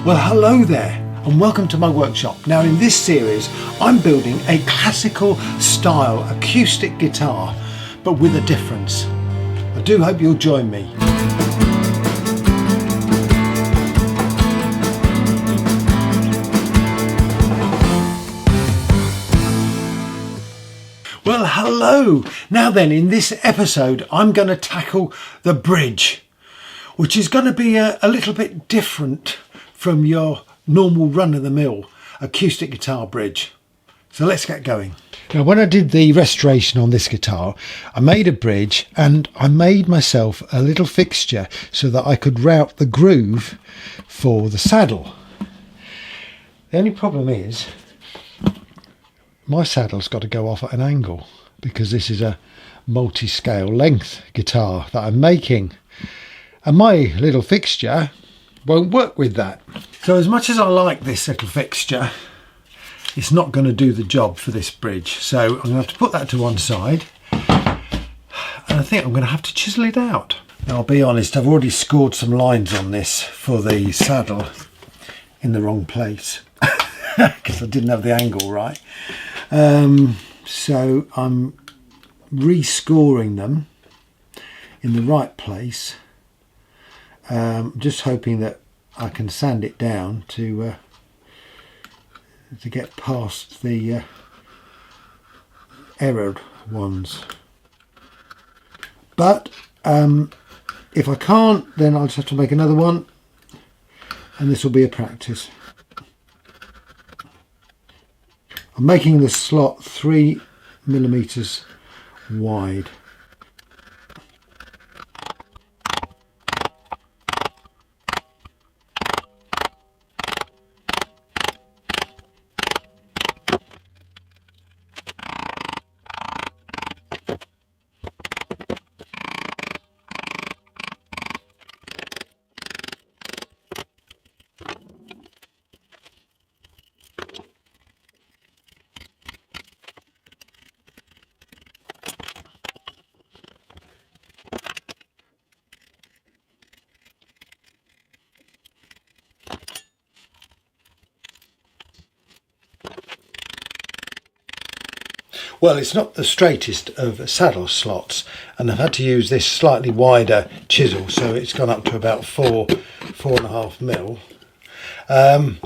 Well, hello there and welcome to my workshop. Now in this series I'm building a classical style acoustic guitar, but with a difference. I do hope you'll join me. Well, hello! Now then, in this episode I'm going to tackle the bridge, which is going to be a little bit different from your normal run-of-the-mill acoustic guitar bridge. So let's get going. Now, when I did the restoration on this guitar, I made a bridge and I made myself a little fixture so that I could route the groove for the saddle. The only problem is my saddle's got to go off at an angle because this is a multi-scale length guitar that I'm making, and my little fixture won't work with that. So as much as I like this little fixture, it's not going to do the job for this bridge. So I'm going to have to put that to one side, and I think I'm going to have to chisel it out. Now I'll be honest, I've already scored some lines on this for the saddle in the wrong place because I didn't have the angle right. So I'm rescoring them in the right place. Just hoping that I can sand it down to get past the errored ones. But if I can't, then I'll just have to make another one, and this will be a practice. I'm making the slot 3mm wide. Well, it's not the straightest of saddle slots, and I've had to use this slightly wider chisel, so it's gone up to about 4.5 mil.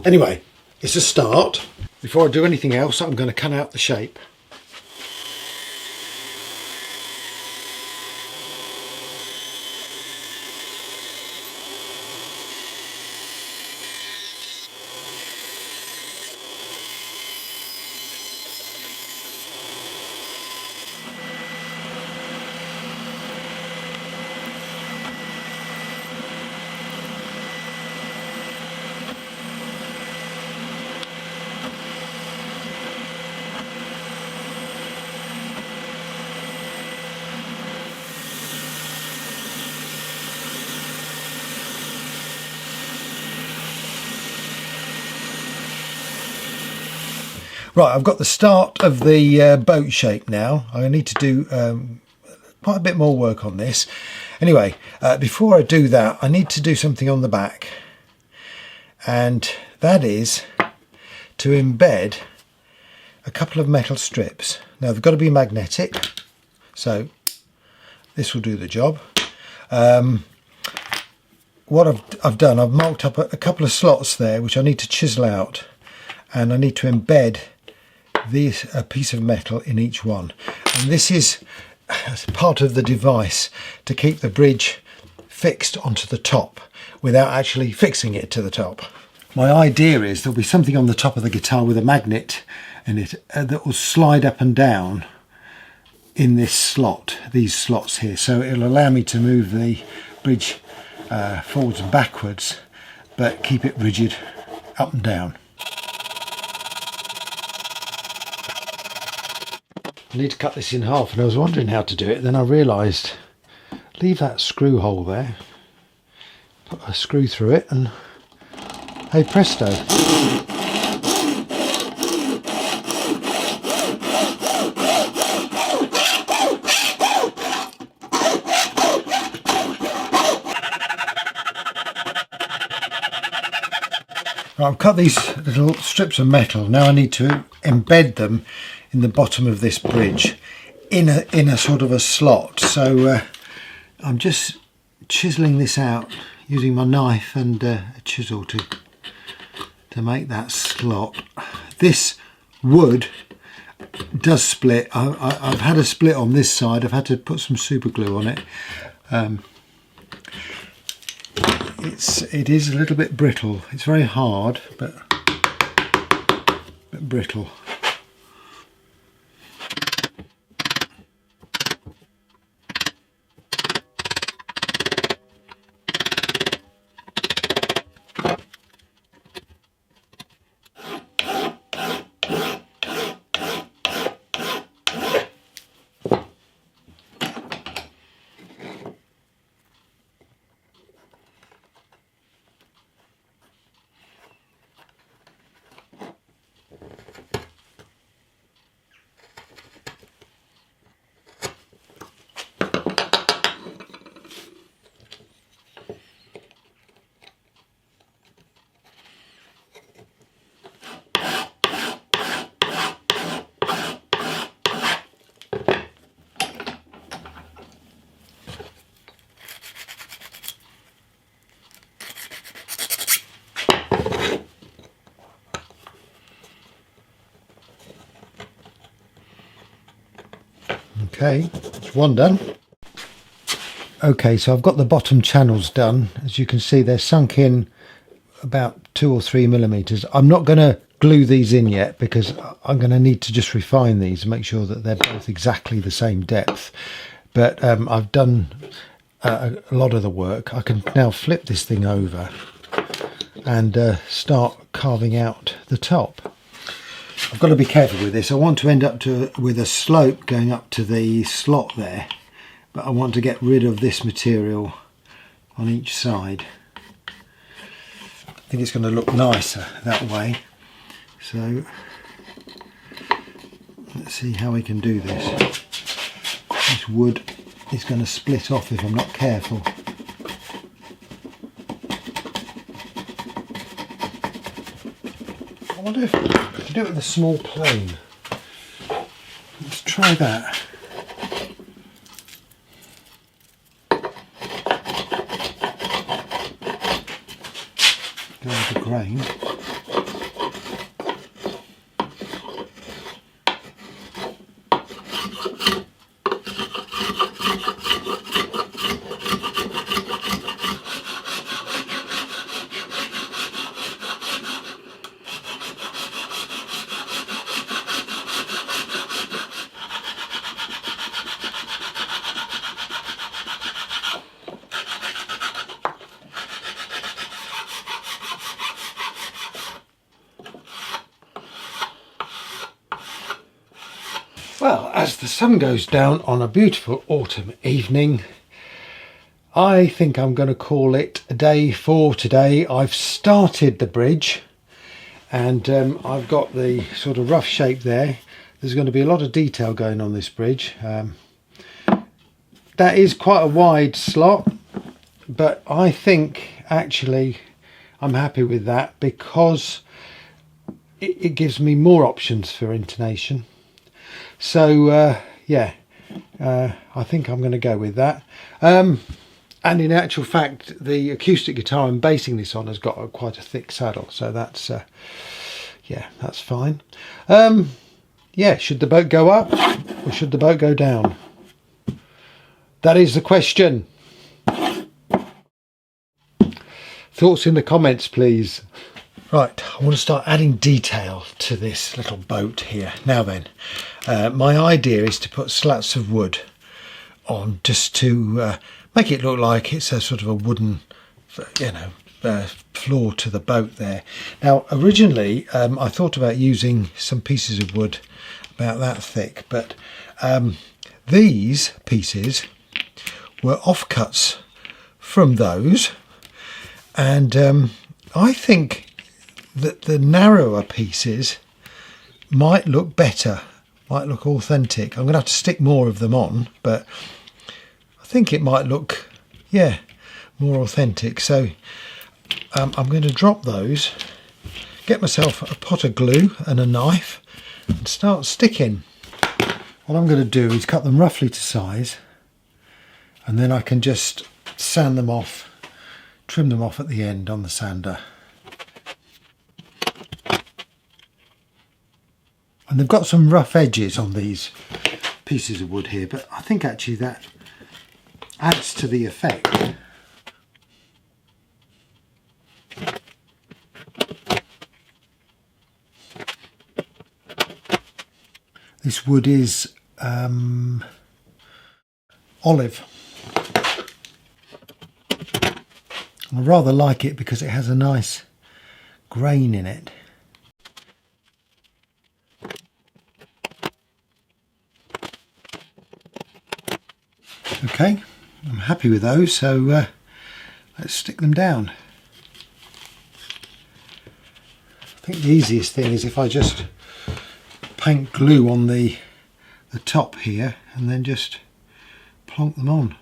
Anyway, it's a start. Before I do anything else, I'm going to cut out the shape. Right, I've got the start of the boat shape now. I need to do quite a bit more work on this. Anyway, before I do that, I need to do something on the back. And that is to embed a couple of metal strips. Now, they've got to be magnetic, so this will do the job. What I've done, I've marked up a couple of slots there, which I need to chisel out. And I need to embed a piece of metal in each one, and this is part of the device to keep the bridge fixed onto the top without actually fixing it to the top. My idea is there'll be something on the top of the guitar with a magnet in it that will slide up and down in this slot, these slots here, so it'll allow me to move the bridge forwards and backwards but keep it rigid up and down. I need to cut this in half, and I was wondering how to do it, then I realised leave that screw hole there, put a screw through it, and hey presto. I've cut these little strips of metal. Now I need to embed them in the bottom of this bridge in a sort of a slot. So I'm just chiseling this out using my knife and a chisel to make that slot. This wood does split. I've had a split on this side. I've had to put some super glue on it. It is a little bit brittle. It's very hard, but a bit brittle. Okay, that's one done. Okay, so I've got the bottom channels done. As you can see, they're sunk in about 2 or 3 millimeters. I'm not going to glue these in yet because I'm going to need to just refine these and make sure that they're both exactly the same depth. But I've done a lot of the work. I can now flip this thing over and start carving out the top. I've got to be careful with this. I want to end up with a slope going up to the slot there, but I want to get rid of this material on each side. I think it's going to look nicer that way. So let's see how we can do this. This wood is going to split off if I'm not careful. I wonder if I can do it with a small plane. Let's try that. Go with the grain. Well, as the sun goes down on a beautiful autumn evening, I think I'm going to call it a day for today. I've started the bridge and I've got the sort of rough shape there. There's going to be a lot of detail going on this bridge. That is quite a wide slot, but I think actually I'm happy with that because it gives me more options for intonation. So yeah, I think I'm going to go with that. And in actual fact, the acoustic guitar I'm basing this on has got quite a thick saddle, so that's yeah, that's fine. Yeah, should the boat go up or should the boat go down? That is the question. Thoughts in the comments, please. Right, I want to start adding detail to this little boat here. Now then, my idea is to put slats of wood on just to make it look like it's a sort of a wooden, you know, floor to the boat there. Now, originally, I thought about using some pieces of wood about that thick, but these pieces were offcuts from those, and I think that the narrower pieces might look better, might look authentic. I'm going to have to stick more of them on, but I think it might look, yeah, more authentic. So I'm going to drop those get myself a pot of glue and a knife and start sticking. What I'm going to do is cut them roughly to size, and then I can just sand them off, trim them off at the end on the sander. And they've got some rough edges on these pieces of wood here, but I think actually that adds to the effect. This wood is olive. I rather like it because it has a nice grain in it. Okay, I'm happy with those, so let's stick them down. I think the easiest thing is if I just paint glue on the top here and then just plonk them on.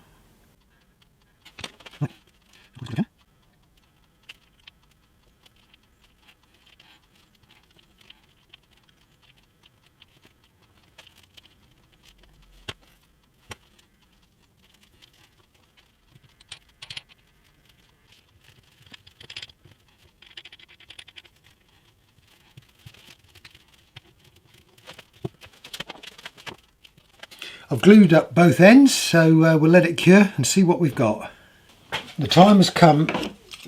I've glued up both ends, so we'll let it cure and see what we've got. The time has come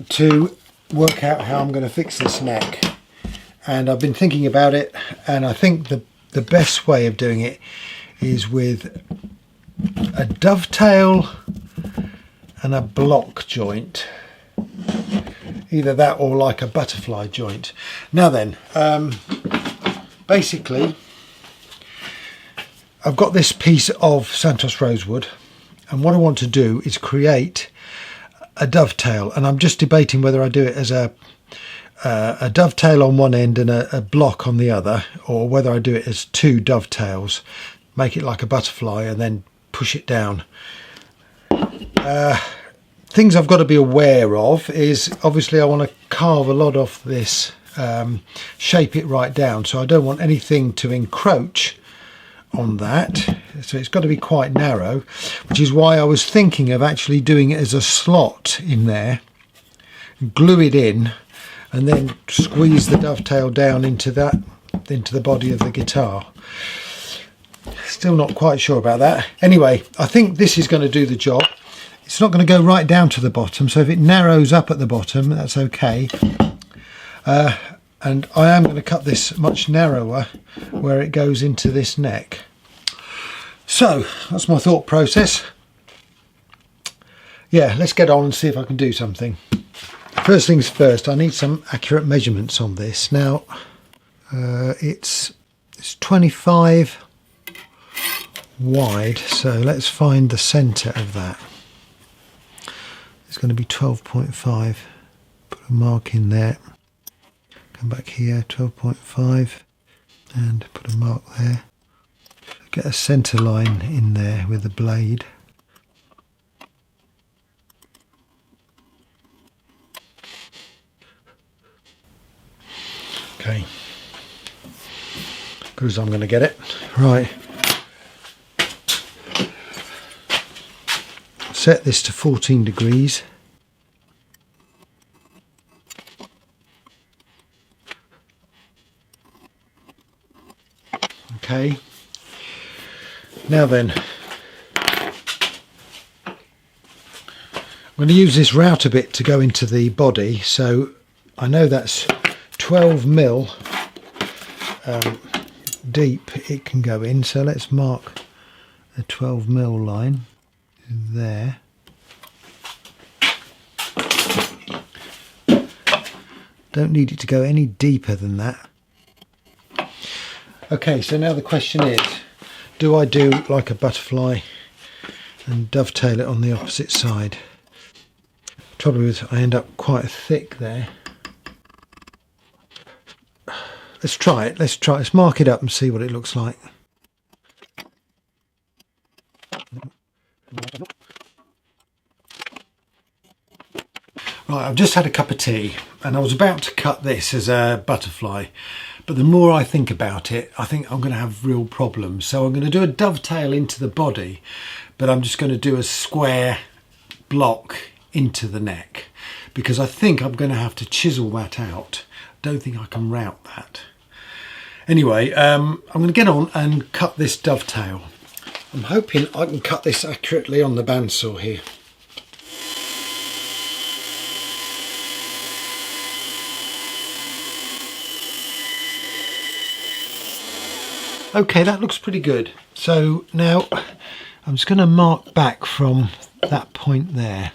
to work out how I'm going to fix this neck, and I've been thinking about it, and I think the best way of doing it is with a dovetail and a block joint. Either that or like a butterfly joint. Now then, basically I've got this piece of Santos rosewood, and what I want to do is create a dovetail, and I'm just debating whether I do it as a dovetail on one end and a block on the other, or whether I do it as two dovetails, make it like a butterfly and then push it down. Things I've got to be aware of is obviously I want to carve a lot off this, shape it right down, so I don't want anything to encroach on that, so it's got to be quite narrow, which is why I was thinking of actually doing it as a slot in there, glue it in, and then squeeze the dovetail down into the body of the guitar. Still not quite sure about that. Anyway, I think this is going to do the job. It's not going to go right down to the bottom, so if it narrows up at the bottom, that's okay. And I am going to cut this much narrower where it goes into this neck. So that's my thought process. Yeah, let's get on and see if I can do something. First things first, I need some accurate measurements on this. Now it's 25 wide, so let's find the centre of that. It's going to be 12.5. Put a mark in there. Come back here, 12.5, and put a mark there. Get a centre line in there with the blade. Okay, good as I'm going to get it. Right, set this to 14 degrees. Okay, now then, I'm going to use this router bit to go into the body, so I know that's 12 mil deep it can go in, so let's mark a 12 mil line there. Don't need it to go any deeper than that. Okay, so now the question is, do I do like a butterfly and dovetail it on the opposite side? Trouble is I end up quite thick there. Let's try it, let's mark it up and see what it looks like. Right, I've just had a cup of tea and I was about to cut this as a butterfly, but the more I think about it, I think I'm going to have real problems. So I'm going to do a dovetail into the body, but I'm just going to do a square block into the neck because I think I'm going to have to chisel that out. I don't think I can route that. Anyway, I'm going to get on and cut this dovetail. I'm hoping I can cut this accurately on the bandsaw here. Okay, that looks pretty good. So now I'm just going to mark back from that point there.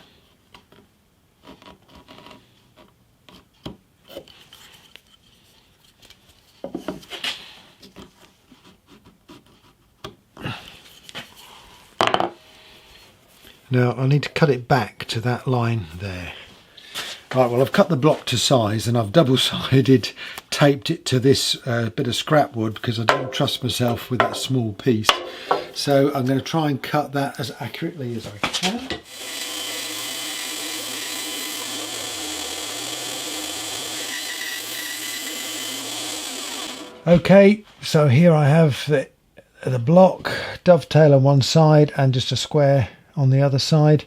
Now I need to cut it back to that line there. Right, well I've cut the block to size and I've double-sided taped it to this bit of scrap wood because I don't trust myself with that small piece. So I'm going to try and cut that as accurately as I can. Okay, so here I have the block, dovetail on one side and just a square on the other side.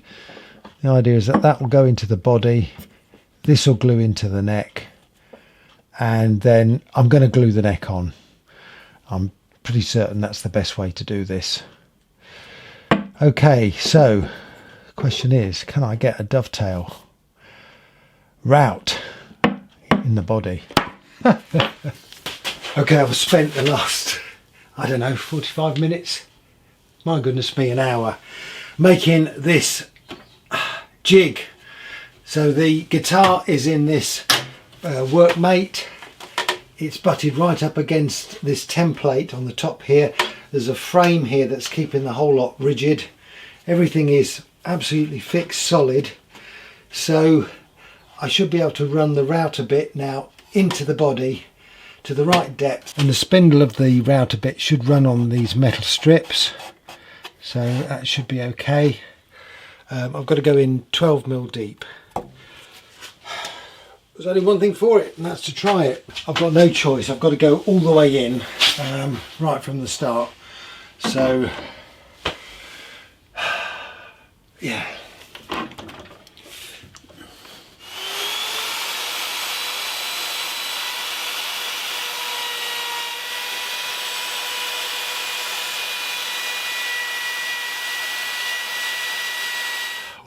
The idea is that that will go into the body, this will glue into the neck, and then I'm going to glue the neck on. I'm pretty certain that's the best way to do this. Okay, so the question is, can I get a dovetail route in the body? Okay, I've spent the last, I don't know, 45 minutes, my goodness me, an hour, making this jig. So the guitar is in this workmate. It's butted right up against this template on the top here. There's a frame here that's keeping the whole lot rigid. Everything is absolutely fixed, solid. So I should be able to run the router bit now into the body to the right depth. And the spindle of the router bit should run on these metal strips. So that should be okay. I've got to go in 12mm deep. There's only one thing for it, and that's to try it. I've got no choice. I've got to go all the way in, right from the start. So, yeah.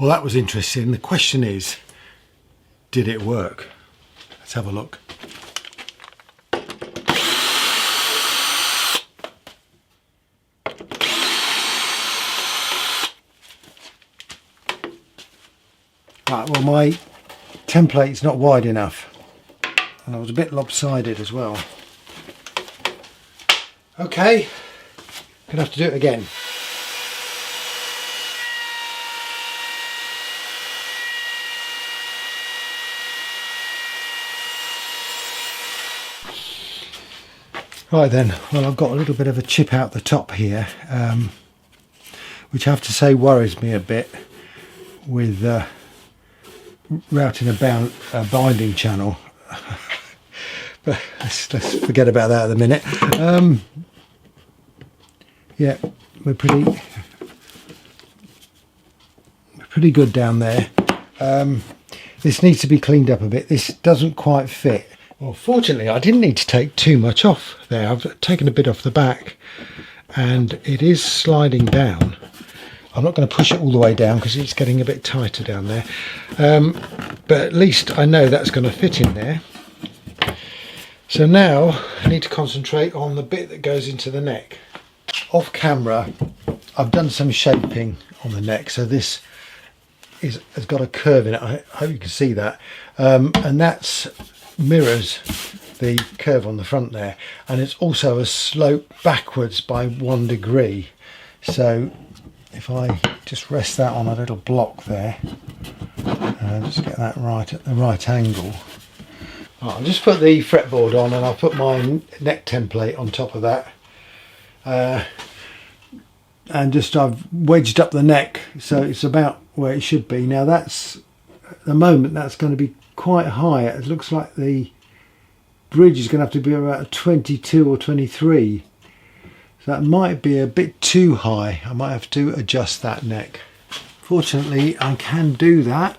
Well, that was interesting. The question is, did it work? Let's have a look. Right, well, my template's not wide enough, and I was a bit lopsided as well. Okay, gonna have to do it again. Right then, well, I've got a little bit of a chip out the top here, which I have to say worries me a bit with routing a binding channel. But let's forget about that at the minute. Yeah, we're pretty good down there. This needs to be cleaned up a bit. This doesn't quite fit. Well, fortunately, I didn't need to take too much off there. I've taken a bit off the back and it is sliding down. I'm not going to push it all the way down because it's getting a bit tighter down there. But at least I know that's going to fit in there. So now I need to concentrate on the bit that goes into the neck. Off camera, I've done some shaping on the neck. So this has got a curve in it. I hope you can see that. And that's mirrors the curve on the front there, and it's also a slope backwards by 1 degree. So if I just rest that on a little block there and just get that right at the right angle. Right, I'll just put the fretboard on and I'll put my neck template on top of that, and just I've wedged up the neck so it's about where it should be. Now that's at the moment that's going to be quite high. It looks like the bridge is going to have to be about 22 or 23. So that might be a bit too high. I might have to adjust that neck. Fortunately, I can do that.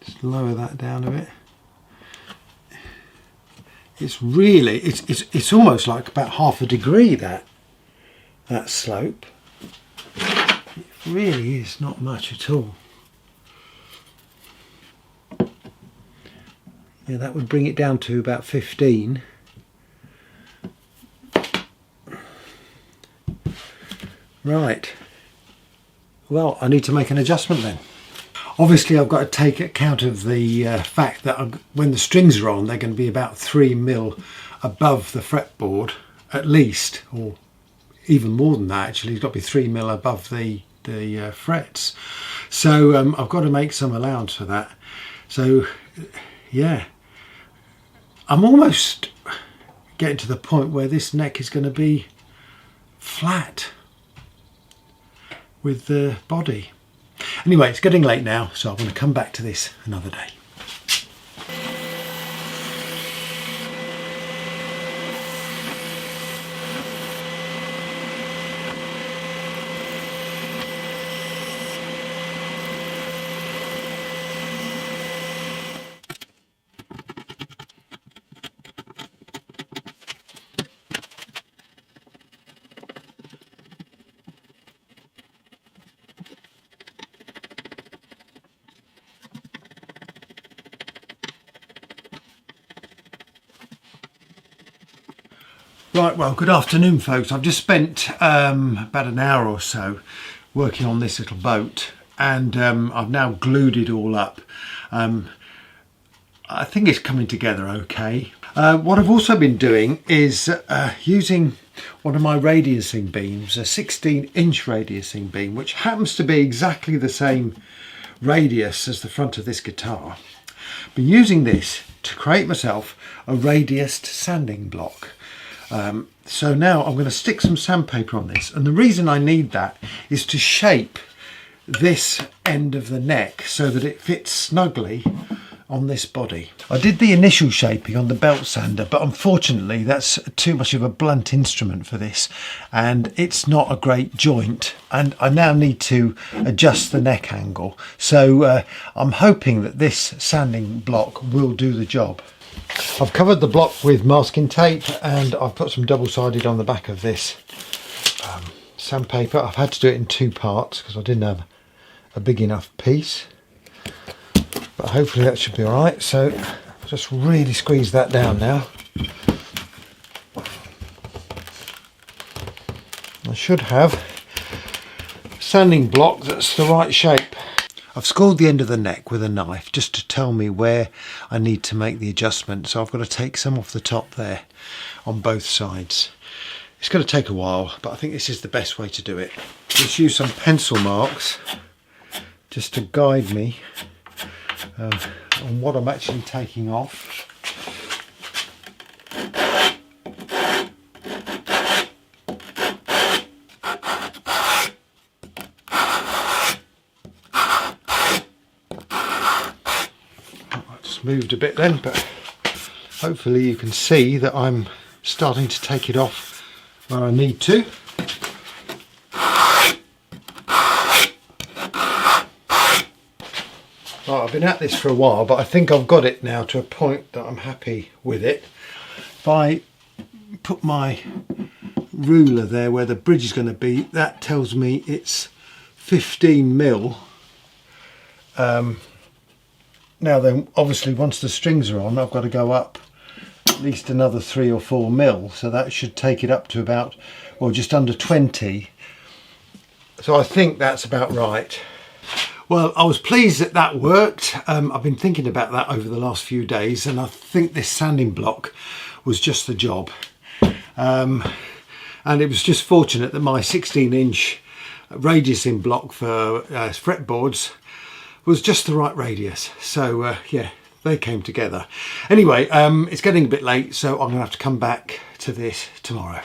Just lower that down a bit. It's really, it's almost like about half a degree, that slope. It really is not much at all. Yeah, that would bring it down to about 15. Right. Well, I need to make an adjustment then. Obviously, I've got to take account of the fact that when the strings are on, they're going to be about 3mm above the fretboard, at least, or even more than that. Actually, it's got to be 3mm above the frets. So I've got to make some allowance for that. So yeah, I'm almost getting to the point where this neck is going to be flat with the body. Anyway, it's getting late now, so I'm going to come back to this another day. Right, well, good afternoon, folks. I've just spent about an hour or so working on this little boat, and I've now glued it all up. I think it's coming together okay. What I've also been doing is using one of my radiusing beams, a 16-inch radiusing beam, which happens to be exactly the same radius as the front of this guitar. I've been using this to create myself a radiused sanding block. So now I'm going to stick some sandpaper on this, and the reason I need that is to shape this end of the neck so that it fits snugly on this body. I did the initial shaping on the belt sander, but unfortunately that's too much of a blunt instrument for this, and it's not a great joint, and I now need to adjust the neck angle. So I'm hoping that this sanding block will do the job. I've covered the block with masking tape, and I've put some double-sided on the back of this sandpaper. I've had to do it in two parts because I didn't have a big enough piece, but hopefully that should be all right. So I'll just really squeeze that down now. I should have a sanding block that's the right shape. I've scored the end of the neck with a knife just to tell me where I need to make the adjustment. So I've got to take some off the top there on both sides. It's going to take a while, but I think this is the best way to do it. Just use some pencil marks just to guide me on what I'm actually taking off. Moved a bit then, but hopefully you can see that I'm starting to take it off where I need to. Right, I've been at this for a while, but I think I've got it now to a point that I'm happy with it. If I put my ruler there where the bridge is going to be, that tells me it's 15mm. Now then, obviously once the strings are on, I've got to go up at least another 3 or 4mm, so that should take it up to about, or just under 20. So I think that's about right. Well, I was pleased that that worked. I've been thinking about that over the last few days, and I think this sanding block was just the job. And it was just fortunate that my 16-inch radiusing block for fretboards was just the right radius. So yeah, they came together. Anyway, it's getting a bit late, so I'm gonna have to come back to this tomorrow.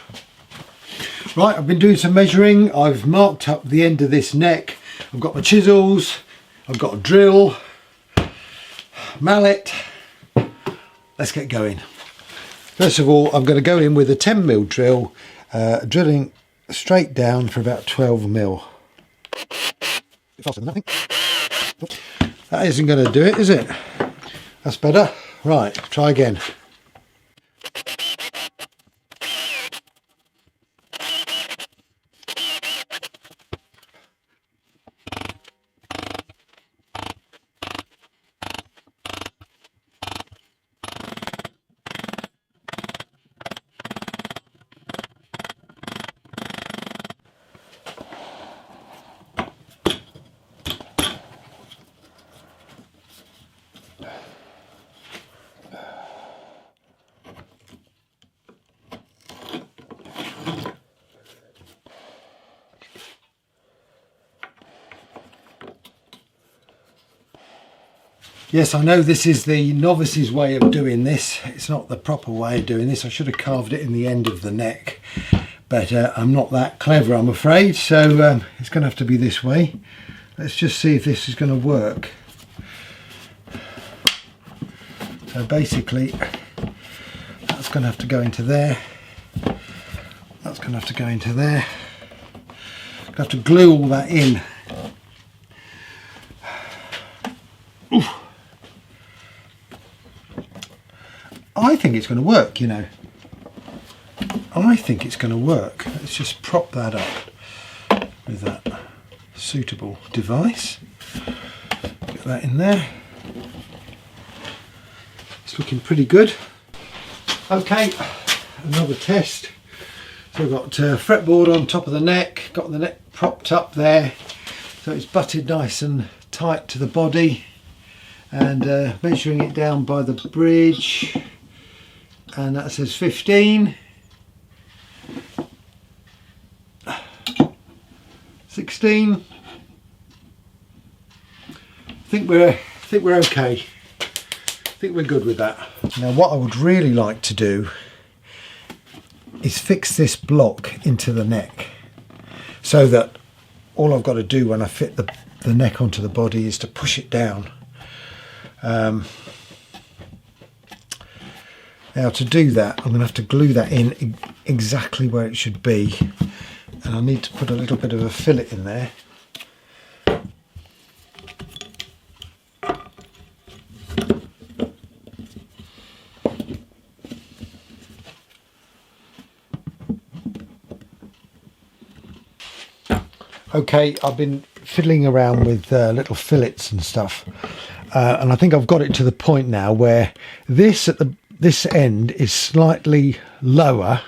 Right, I've been doing some measuring. I've marked up the end of this neck I've got my chisels, I've got a drill, mallet. Let's get going. First of all, I'm going to go in with a 10mm drill, drilling straight down for about 12mm. Faster than that, that isn't going to do it, is it? That's better. Right, try again. Yes, I know this is the novice's way of doing this. It's not the proper way of doing this. I should have carved it in the end of the neck, but I'm not that clever, I'm afraid, so it's going to have to be this way. Let's just see if this is going to work. So basically, that's going to have to go into there. That's going to have to go into there. I'm going to have to glue all that in. Oof. I think it's going to work, you know. I think it's going to work. Let's just prop that up with that suitable device. Get that in there. It's looking pretty good. Okay, another test. So we've got fretboard on top of the neck, got the neck propped up there, so it's butted nice and tight to the body, and measuring it down by the bridge. And that says 15, 16. I think we're okay. I think we're good with that. Now what I would really like to do is fix this block into the neck, so that all I've got to do when I fit the neck onto the body is to push it down. Now to do that, I'm going to have to glue that in exactly where it should be, and I need to put a little bit of a fillet in there. Okay, I've been fiddling around with little fillets and stuff, and I think I've got it to the point now where this end is slightly lower,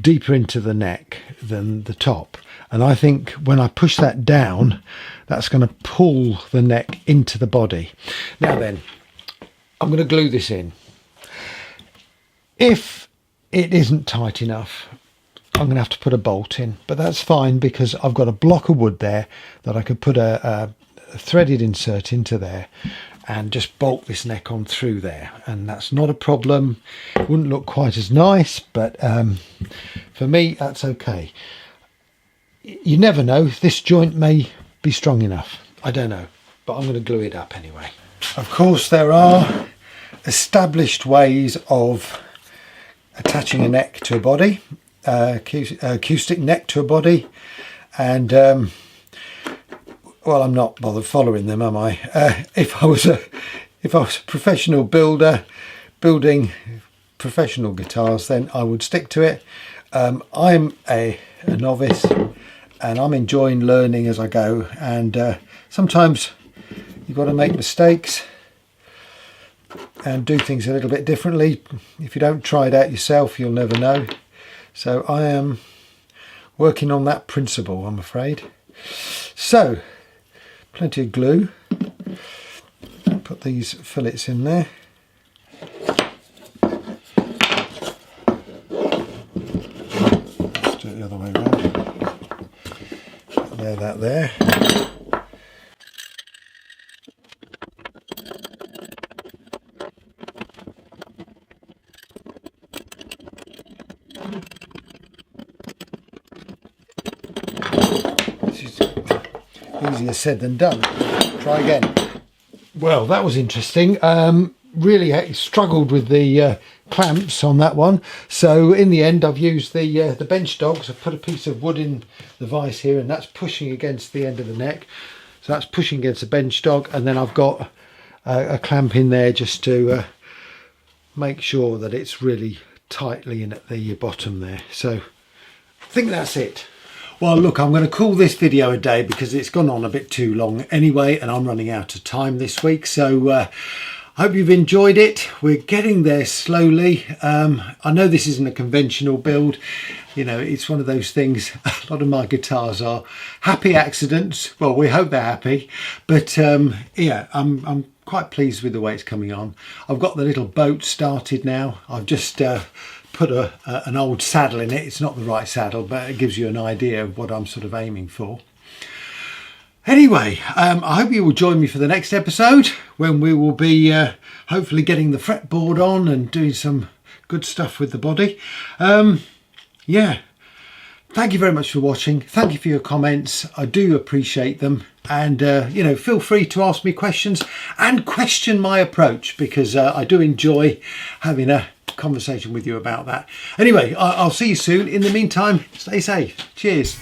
deeper into the neck than the top, and I think when I push that down, that's going to pull the neck into the body. Now then, I'm going to glue this in. If it isn't tight enough, I'm going to have to put a bolt in, but that's fine because I've got a block of wood there that I could put a threaded insert into there and just bolt this neck on through there, and that's not a problem. It wouldn't look quite as nice, but for me that's okay. You never know, this joint may be strong enough, I don't know, but I'm going to glue it up anyway. Of course there are established ways of attaching a neck to a body, acoustic neck to a body, and well, I'm not bothered following them, am I? If I was a professional builder building professional guitars, then I would stick to it. I'm a novice, and I'm enjoying learning as I go, and sometimes you've got to make mistakes and do things a little bit differently. If you don't try it out yourself, you'll never know. So I am working on that principle, I'm afraid. So plenty of glue. Put these fillets in there. Let's do it the other way around. There, that there. easier said than done. Try again. Well, that was interesting. Really struggled with the clamps on that one. So in the end, I've used the bench dogs. I've put a piece of wood in the vise here, and that's pushing against the end of the neck. So that's pushing against the bench dog, and then I've got a clamp in there just to make sure that it's really tightly in at the bottom there. So I think that's it. Well, look, I'm going to call this video a day because it's gone on a bit too long anyway, and I'm running out of time this week. So I hope you've enjoyed it. We're getting there slowly. I know this isn't a conventional build. You know, it's one of those things. A lot of my guitars are happy accidents. Well, we hope they're happy. But yeah, I'm quite pleased with the way it's coming on. I've got the little boat started now. I've just put an old saddle in it. It's not the right saddle, but it gives you an idea of what I'm sort of aiming for. Anyway, I hope you will join me for the next episode when we will be hopefully getting the fretboard on and doing some good stuff with the body. Yeah, thank you very much for watching. Thank you for your comments. I do appreciate them. And, you know, feel free to ask me questions and question my approach, because I do enjoy having a conversation with you about that. Anyway, I'll see you soon. In the meantime, stay safe. Cheers.